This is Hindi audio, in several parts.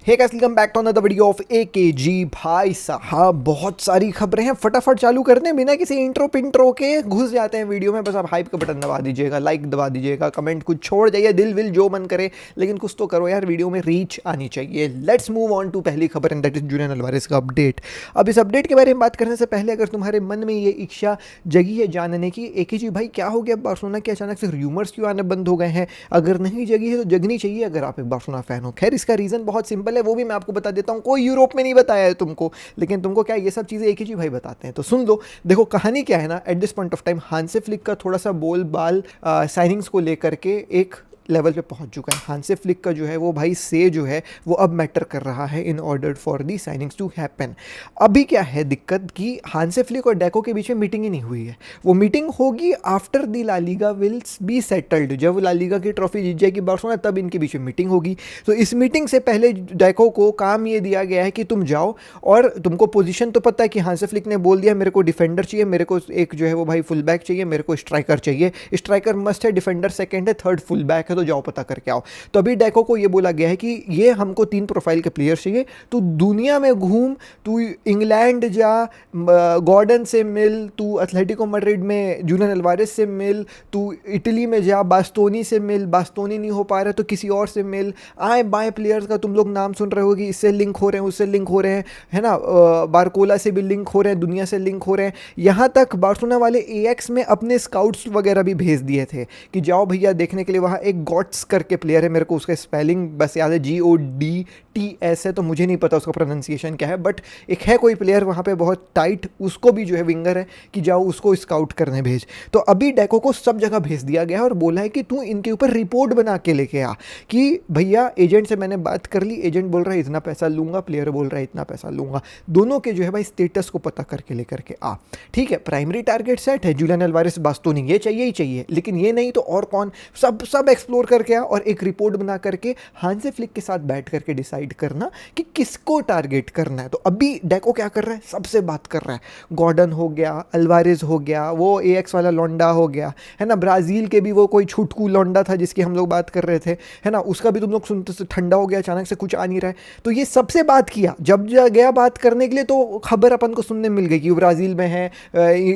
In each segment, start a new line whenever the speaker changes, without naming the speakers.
Hey guys, welcome back to another video of AKG. भाई साहब बहुत सारी खबरें हैं, फटाफट चालू करते हैं बिना किसी इंट्रो पिंट्रो के घुस जाते हैं वीडियो में। बस आप हाइप का बटन दबा दीजिएगा, लाइक दबा दीजिएगा, कमेंट कुछ छोड़ जाइए, दिल विल जो मन करे, लेकिन कुछ तो करो यार, वीडियो में रीच आनी चाहिए। लेट्स मूव ऑन टू पहली खबर and that is Julian Alvarez का अपडेट। अब इस अपडेट के बारे में बात करने से पहले अगर तुम्हारे मन में ये इच्छा जगी है जानने की एकेजी भाई क्या हो गया, बार्सिलोना के अचानक से र्यूमर्स क्यों आने बंद हो गए हैं, अगर नहीं जगी है तो जगनी चाहिए अगर आप एक बार्सिलोना फैन हो। खैर इसका रीज़न बहुत सिंपल है, वो भी मैं आपको बता देता हूं। कोई यूरोप में नहीं बताया है तुमको, लेकिन तुमको क्या ये सब चीज़ें एक ही चीज भाई बताते हैं, तो सुन लो। देखो कहानी क्या है ना, at this point of time Hansi Flick का थोड़ा सा बोल बाल साइनिंग्स को लेकर के एक लेवल पे पहुंच चुका है। हांसे फ्लिक का जो है वो भाई से जो है वो अब मैटर कर रहा है in order for the signings to happen. अभी क्या है दिक्कत कि हांसे फ्लिक और डेको के बीच में मीटिंग ही नहीं हुई है। वो मीटिंग होगी after the La Liga wills be settled, जब ला लीगा की ट्रॉफी जीत जाएगी बार्सिलोना तब इनके बीच में मीटिंग होगी। तो इस मीटिंग से पहले डेको को काम ये दिया गया है कि तुम जाओ और तुमको पोजीशन तो पता है कि हांसे फ्लिक ने बोल दिया मेरे को डिफेंडर चाहिए, मेरे को एक जो है वो भाई फुल बैक चाहिए, मेरे को स्ट्राइकर चाहिए, स्ट्राइकर मस्ट है, डिफेंडर सेकंड है, थर्ड फुल बैक है, तो जाओ पता करके आओ। तो अभी डेको को ये बोला गया है कि ये हमको 3 प्रोफाइल के प्लेयर चाहिए, तू दुनिया में घूम, तू इंग्लैंड जा, गॉर्डन से मिल, तू एथलेटिको मैड्रिड में जुलियन अल्वारेस से मिल, तू इटली में जा बास्तोनी से मिल, बास्तोनी नहीं हो पा रहा तो किसी और से मिल। आए बाएं प्लेयर्स का तुम लोग नाम सुन रहे हो कि इससे लिंक हो रहे हैं, उससे लिंक हो रहे हैं, है ना, बारकोला से भी लिंक हो रहे हैं, दुनिया से लिंक हो रहे हैं। यहाँ तक बार्सिलोना वाले एएक्स में अपने स्काउट्स वगैरह भी भेज दिए थे कि जाओ भैया देखने के लिए। वहाँ एक गॉट्स करके प्लेयर है, मेरे को उसका स्पेलिंग बस याद है GODTS है, तो मुझे नहीं पता उसका प्रोनाउंसिएशन क्या है, बट एक है कोई प्लेयर वहाँ पे बहुत टाइट, उसको भी जो है विंगर है कि जाओ उसको स्काउट करने भेज। तो अभी डेको को सब जगह भेज दिया गया है और बोला है कि तू इनके ऊपर रिपोर्ट बना के लेके आ कि भैया एजेंट से मैंने बात कर ली, एजेंट बोल रहा है इतना पैसा लूंगा, प्लेयर बोल रहा है इतना पैसा लूंगा, दोनों के जो है भाई स्टेटस को पता करके लेकर के आ। ठीक है, प्राइमरी टारगेट सेट है, जुलियन अल्वारेस बास्तोनी ये चाहिए ही चाहिए, लेकिन ये नहीं तो और कौन, सब एक्सप्लोर करके आ और एक रिपोर्ट बना करके हांसे फ्लिक के साथ बैठ करके डिसाइड करना कि किसको टारगेट करना है। तो अभी डेको क्या कर रहा है, सबसे बात कर रहा है। गॉर्डन हो गया, अल्वारेज हो गया, वो एएक्स वाला लौंडा हो गया, है ना, ब्राजील के भी वो कोई छुटकू लौंडा था जिसकी हम लोग बात कर रहे थे, है ना, उसका भी तुम लोग सुनते से ठंडा हो गया, अचानक से कुछ आ नहीं रहा है। तो ये सबसे बात किया, जब गया बात करने के लिए तो खबर अपन को सुनने मिल गई कि वो ब्राज़ील में है,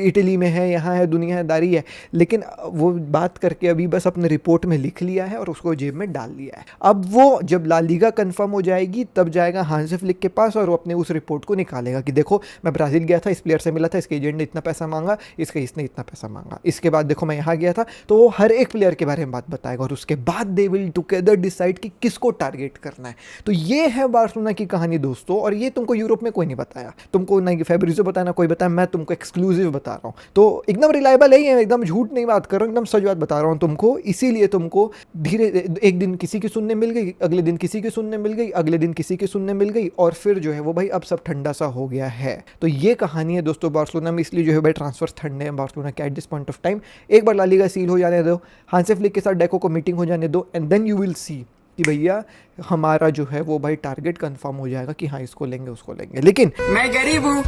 इटली में है, यहाँ है, दुनियादारी है, लेकिन वो बात करके अभी बस अपने रिपोर्ट में लिख लिया है और उसको जेब में डाल लिया है। अब वो जब ला लीगा कंफर्म हो जाएगी तब जाएगा हांसे फ्लिक के पास और वो अपने उस रिपोर्ट को निकालेगा कि देखो मैं ब्राज़ील गया था, इस प्लेयर से मिला था, इसके एजेंट ने इतना पैसा मांगा, इसने इतना पैसा मांगा, इसके बाद देखो मैं यहाँ गया था, तो वो हर एक प्लेयर के बारे में बात बताएगा और उसके बाद दे विल टुगेदर डिसाइड कि किसको टारगेट करना है। तो ये है बार्सिलोना की कहानी दोस्तों, और ये तुमको यूरोप में कोई नहीं बताया, तुमको ना फैब्रिज़ो बताया ना कोई बताया, मैं तुमको एक्सक्लूसिव बता रहा हूँ। तो एकदम रिलायबल है, एकदम झूठ नहीं बात कर रहा हूँ, एकदम सच बात बता रहा हूँ तुमको, इसीलिए तुमको धीरे एक दिन किसी की सुनने मिल गई, अगले दिन किसी की सुनने मिल गई, अगले दिन किसी की सुनने मिल गई, और फिर जो है वो भाई अब सब ठंडा सा हो गया है। तो ये कहानी है दोस्तों बार्सिलोना में, इसलिए जो है भाई ट्रांसफर ठंडे हैं बार्सिलोना के eight this point of time. एक बार ला लीगा सील हो जाने दो, हांसे फ्लिक के साथ डेको को मीटिंग हो जाने दो, and then you will see कि भैया हमारा जो है वो भाई टारगेट कंफर्म हो जाएगा कि हाँ इसको लेंगे उसको लेंगे। लेकिन
मैं गरीब हूँ,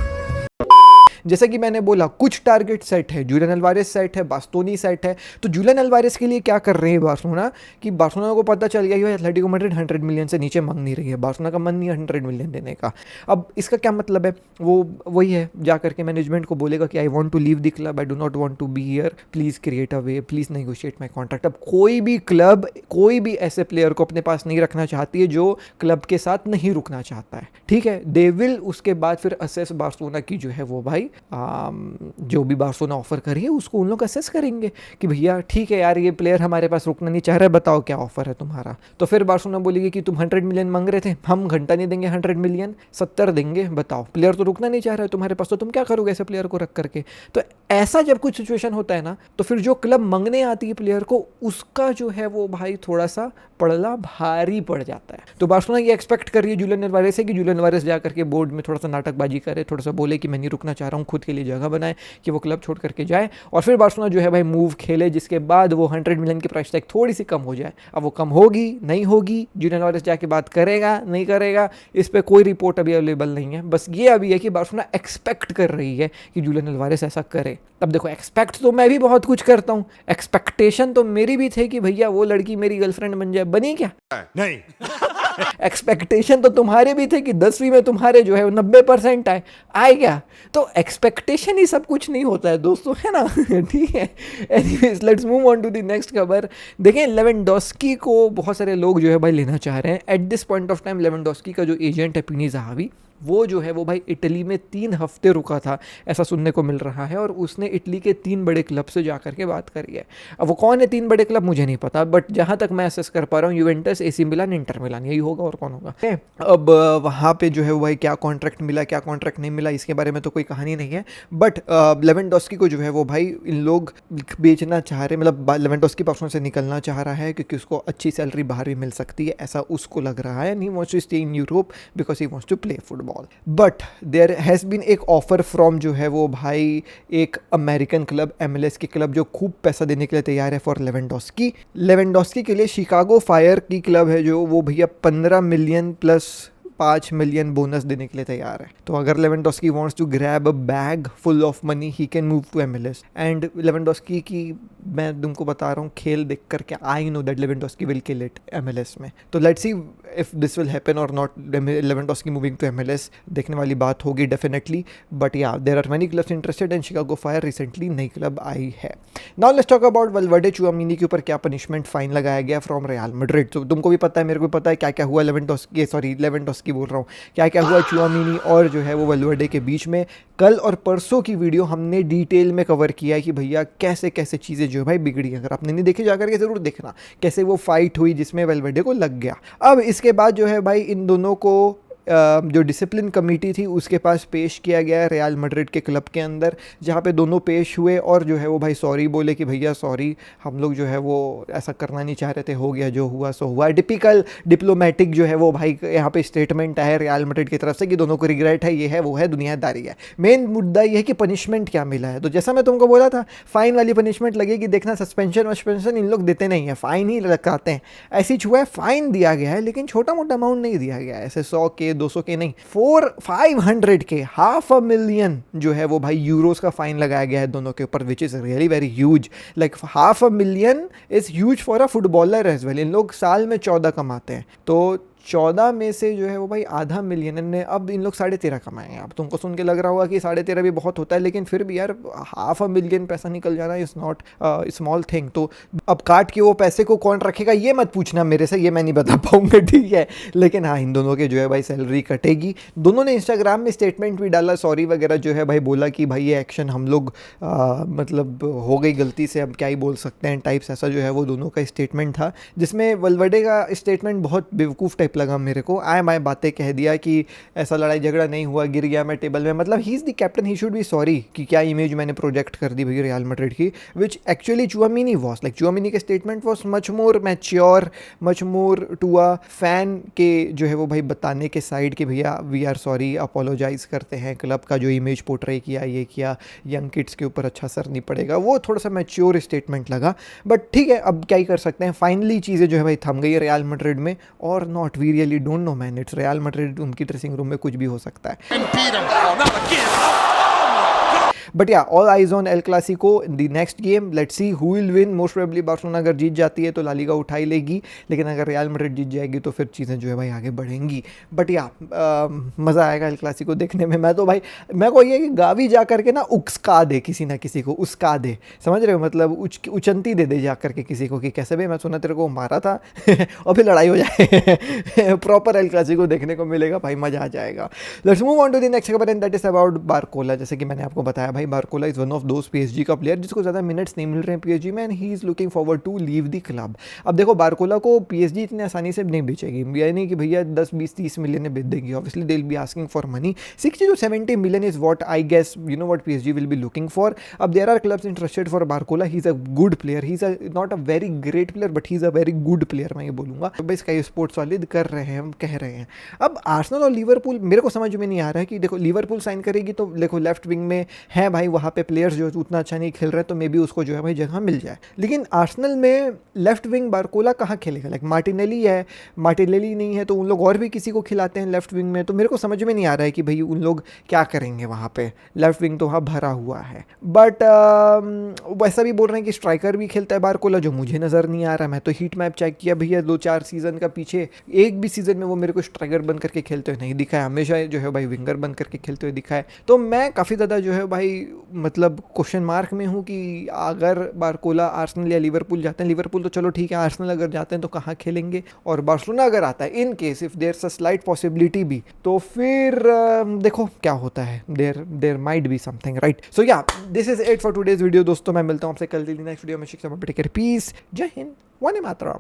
जैसा कि मैंने बोला कुछ टारगेट सेट है, जुलियन अल्वारेस सेट है, बास्तोनी सेट है। तो जुलियन अल्वारेस के लिए क्या कर रहे हैं बार्सिलोना कि बार्सिलोना को पता चल गया कि एथलेटिको मैड्रिड 100 मिलियन से नीचे मांग नहीं रही है, बार्सिलोना का मन नहीं है 100 मिलियन देने का। अब इसका क्या मतलब है, वो वही है, जा करके मैनेजमेंट को बोलेगा कि I want to leave the club, I do not want to be here, please create a way, please negotiate my contract. अब कोई भी क्लब कोई भी ऐसे प्लेयर को अपने पास नहीं रखना चाहती है जो क्लब के साथ नहीं रुकना चाहता है। ठीक है, दे विल उसके बाद फिर असेस बार्सिलोना की जो है वो भाई जो भी बार्सिलोना ऑफर करिए उसको उन लोग असेस करेंगे कि भैया ठीक है यार ये प्लेयर हमारे पास रुकना नहीं चाह रहा है, बताओ क्या ऑफर है तुम्हारा। तो फिर बार्सिलोना बोलेगी कि तुम 100 मिलियन मांग रहे थे, हम घंटा नहीं देंगे 100 मिलियन, 70 देंगे, बताओ प्लेयर तो रुकना नहीं चाह रहा है तुम्हारे पास, तो तुम क्या करोगे ऐसे प्लेयर को रख करके। तो ऐसा जब कुछ सिचुएशन होता है ना, तो फिर जो क्लब मांगने आती है प्लेयर को उसका जो है वो भाई थोड़ा सा पड़ला भारी पड़ जाता है। तो बार्सिलोना ये एक्सपेक्ट कर रही है जुलियन अल्वारेस से कि जुलियन अल्वारेस जा करके बोर्ड में थोड़ा सा नाटकबाजी करे, थोड़ा सा बोले कि मैं नहीं रुकना चाह रहा हूँ, खुद के लिए जगह बनाए कि वो क्लब छोड़ करके जाए, और फिर बार्सिलोना जो है भाई मूव खेले जिसके बाद वो 100 मिलियन की प्राइस टैग थोड़ी सी कम हो जाए। अब वो कम होगी नहीं होगी, जुलियन अल्वारेस जाके बात करेगा नहीं करेगा, इस पर कोई रिपोर्ट अभी अवेलेबल नहीं है। बस ये अभी है कि बार्सिलोना एक्सपेक्ट कर रही है कि जुलियन अल्वारेस ऐसा करे। तब देखो एक्सपेक्ट तो मैं भी बहुत कुछ करता हूँ, एक्सपेक्टेशन तो मेरी भी थे कि भैया वो लड़की मेरी गर्लफ्रेंड बन जाए, बनी क्या?
नहीं
एक्सपेक्टेशन तो तुम्हारे भी थे कि 10वीं में तुम्हारे जो है 90% आए क्या? तो एक्सपेक्टेशन ही सब कुछ नहीं होता है दोस्तों, है ना? ठीक है, anyways let's move on to the next खबर। देखें, लेवेंडोस्की को बहुत सारे लोग जो है भाई लेना चाह रहे हैं। Eight this point of time Lewandowski का जो एजेंट है पीनी ज़हावी, वो जो है वो भाई इटली में 3 हफ्ते रुका था, ऐसा सुनने को मिल रहा है, और उसने इटली के 3 बड़े क्लब से जा करके बात करी है। अब वो कौन है 3 बड़े क्लब मुझे नहीं पता, बट जहाँ तक मैं असेस कर पा रहा हूँ Juventus, AC Milan, Inter Milan, यही होगा और कौन होगा। अब वहाँ पे जो है वो भाई क्या कॉन्ट्रैक्ट मिला क्या कॉन्ट्रैक्ट नहीं मिला इसके बारे में तो कोई कहानी नहीं है, बट लेवेंडोस्की को जो है वो भाई इन लोग बेचना चाह रहे, मतलब लेवेंडोस्की पर्सनल से निकलना चाह रहा है क्योंकि उसको अच्छी सैलरी बाहर भी मिल सकती है, ऐसा उसको लग रहा है। And he wants to stay in Europe because he wants to play football. But there has been एक ऑफर फ्रॉम जो है वो भाई एक अमेरिकन क्लब, MLS की क्लब, जो खूब पैसा देने के लिए तैयार है फॉर लेवेंडोस्की। लेवेंडोस्की के लिए शिकागो फायर की क्लब है जो वो भैया 15 मिलियन प्लस 5 मिलियन बोनस देने के लिए तैयार है। तो अगर Lewandowski wants to grab a bag full of money he can move to MLS। And Lewandowski की मैं तुमको बता रहा हूँ खेल देख करके I know that Lewandowski will kill it MLS में। तो let's see if this will happen और not. Lewandowski moving to MLS देखने वाली बात होगी definitely, but yeah there are many clubs interested and Chicago Fire recently नई क्लब आई है। नाउ लेट्स टॉक अबाउट वल्वर्डे चुआमिनी के ऊपर क्या पनिशमेंट फाइन लगाया गया फ्रॉम रियल मैड्रिड। तो तुमको भी पता है, मेरे को भी पता है क्या क्या हुआ लेवेंडोस्की बोल रहा हूँ, क्या क्या हुआ चुआमिनी और जो है वो वल्वर्डे के बीच में। कल और परसों की वीडियो हमने डिटेल में कवर किया है कि भैया कैसे कैसे चीज़ें जो है भाई बिगड़ी। अगर आपने नहीं देखी जाकर के ज़रूर देखना कैसे वो फाइट हुई जिसमें वल्वर्डे को लग गया। अब इसके बाद जो है भाई इन दोनों को जो डिसिप्लिन कमेटी थी उसके पास पेश किया गया रियल मैड्रिड के क्लब के अंदर, जहाँ पे दोनों पेश हुए और जो है वो भाई सॉरी बोले कि भैया सॉरी, हम लोग जो है वो ऐसा करना नहीं चाह रहे थे, हो गया जो हुआ सो हुआ। टिपिकल डिप्लोमेटिक जो है वो भाई यहाँ पे स्टेटमेंट है रियल मैड्रिड की तरफ से कि दोनों को रिग्रेट है, ये है वो है, दुनियादारी है। मेन मुद्दा ये है कि पनिशमेंट क्या मिला है। तो जैसा मैं तुमको बोला था फाइन वाली पनिशमेंट लगेगी, देखना सस्पेंशन इन लोग देते नहीं है, फाइन ही लगाते हैं। ऐसी हुआ है, फाइन दिया गया है लेकिन छोटा मोटा अमाउंट नहीं दिया गया है, ऐसे 100 के 200 के नहीं, 500 के, $500,000 जो है वो भाई यूरोस का फाइन लगाया गया है दोनों के ऊपर, which is really very huge. Like $500,000 is huge for a footballer as well. इन लोग साल में 14 कमाते हैं, तो 14 में से जो है वो भाई आधा मिलियन ने, अब इन लोग 13.5 कमाएंगे। अब तुमको सुन के लग रहा होगा कि 13.5 भी बहुत होता है, लेकिन फिर भी यार $500,000 पैसा निकल जाना इज़ नॉट स्मॉल थिंग। तो अब काट के वो पैसे को कौन रखेगा ये मत पूछना मेरे से, ये मैं नहीं बता पाऊंगा, ठीक है। लेकिन हाँ, इन दोनों के जो है भाई सैलरी कटेगी। दोनों ने इंस्टाग्राम में स्टेटमेंट भी डाला, सॉरी वगैरह जो है भाई बोला कि भाई ये एक्शन हम लोग मतलब हो गई गलती से, अब क्या ही बोल सकते हैं टाइप्स, ऐसा जो है वो दोनों का स्टेटमेंट था। जिसमें वल्वर्डे का स्टेटमेंट बहुत बेवकूफ़ टाइप लगा मेरे को। मैं बातें कह दिया कि ऐसा लड़ाई झगड़ा नहीं हुआ, गिर गया मैं टेबल में, मतलब he is the captain, he should be sorry कि क्या इमेज मैंने प्रोजेक्ट कर दी भैया रियल मैड्रिड की, which actually Tchouameni was like, Tchouameni के statement was much more mature, much more to a fan के जो है वो भाई बताने के साइड कि भैया वी आर सॉरी, अपोलोजाइज करते हैं, क्लब का जो इमेज पोर्ट्रे किया, ये किया, यंग किड्स के ऊपर अच्छा असर नहीं पड़ेगा, वो थोड़ा सा मैच्योर स्टेटमेंट लगा। बट ठीक है, अब क्या ही कर सकते हैं, फाइनली चीज़ें जो है भाई थम गई रियल मैड्रिड में, और not, we really don't know man, it's Real Madrid, उनकी ड्रेसिंग रूम में कुछ भी हो सकता है। But yeah all eyes on El Clasico the next game, let's see who will win. Most probably Barcelona अगर जीत जाती है तो ला लीगा उठा ही लेगी, लेकिन अगर रियल मैड्रिड जीत जाएगी तो फिर चीज़ें जो है भाई आगे बढ़ेंगी। बट या मज़ा आएगा एल क्लासिको देखने में। मैं तो भाई, मैं को ये कि गावी जा करके ना उकसा दे किसी ना किसी को, उसका दे, समझ रहे हो, मतलब उचंती दे जा करके किसी को कि कैसे भाई मैं सुना तेरे को मारा था और फिर लड़ाई हो जाए प्रॉपर एल क्लासिको देखने को मिलेगा भाई, मज़ा आ जाएगा। Let's move on to the next खबर and that is about Barcola. जैसे कि मैंने आपको बताया भाई, Barcola is one of those PSG का प्लेयर जिसको ज़्यादा मिनट्स नहीं मिल रहे हैं PSG में, and he is looking forward to leave the club. अब देखो बारकोला को PSG इतनी आसानी से नहीं बेचेगी, यानी कि भैया 10, 20, 30 मिलियन में बेच देगी। Obviously they will be asking for money, 60 to 70 million is what I guess, you know what PSG will be looking for. अब there are clubs interested for Barcola, he is a good player, he is not a very great player but he is a very good player, मैं ये बोलूँगा। भाई स्काई स्पोर्ट्स वाले कर रहे हैं, हम कह रहे हैं। अब आर्सेनल और लिवरपूल, मेरे को समझ में नहीं आ रहा है कि देखो लिवरपूल साइन करेगी तो देखो लेफ्ट विंग में है भाई वहाँ पे प्लेयर्स जो उतना अच्छा नहीं खेल रहे, तो मे बी उसको जो है भाई जगह मिल जाए। लेकिन आर्सेनल में लेफ्ट विंग बारकोला कहाँ खेलेगा? लाइक मार्टिनेली है, मार्टिनेली नहीं है तो उन लोग और भी किसी को खिलाते हैं लेफ्ट विंग में। तो मेरे को समझ में नहीं आ रहा है कि भाई उन लोग क्या करेंगे वहाँ पे। लेफ्ट विंग तो वहाँ भरा हुआ है, बट वैसा भी बोल रहे हैं कि स्ट्राइकर भी खेलता है बारकोला, जो मुझे नज़र नहीं आ रहा। मैं तो हीट मैप चेक किया भैया 2-4 सीज़न का पीछे, एक भी सीज़न में वो मेरे को स्ट्राइकर बन करके खेलते हुए नहीं दिखा है, हमेशा जो है भाई विंगर बन करके खेलते हुए दिखा है। तो मैं काफ़ी ज़्यादा जो है भाई मतलब क्वेश्चन मार्क में हूँ कि अगर बारकोला आर्सेनल या लिवरपूल जाते हैं, लिवरपूल तो चलो ठीक है, आर्सेनल अगर जाते हैं तो कहाँ खेलेंगे, और बार्सिलोना अगर आता है in case if there a slight possibility भी, तो फिर देखो क्या होता है, there might be something, right. So yeah this is it for today's video दोस्तों। मैं मिलता हूँ आपसे कल नेक्स्ट वीडियो में। शिक्षा टेक केयर, पीस, जय हिंद, वंदे मातरम।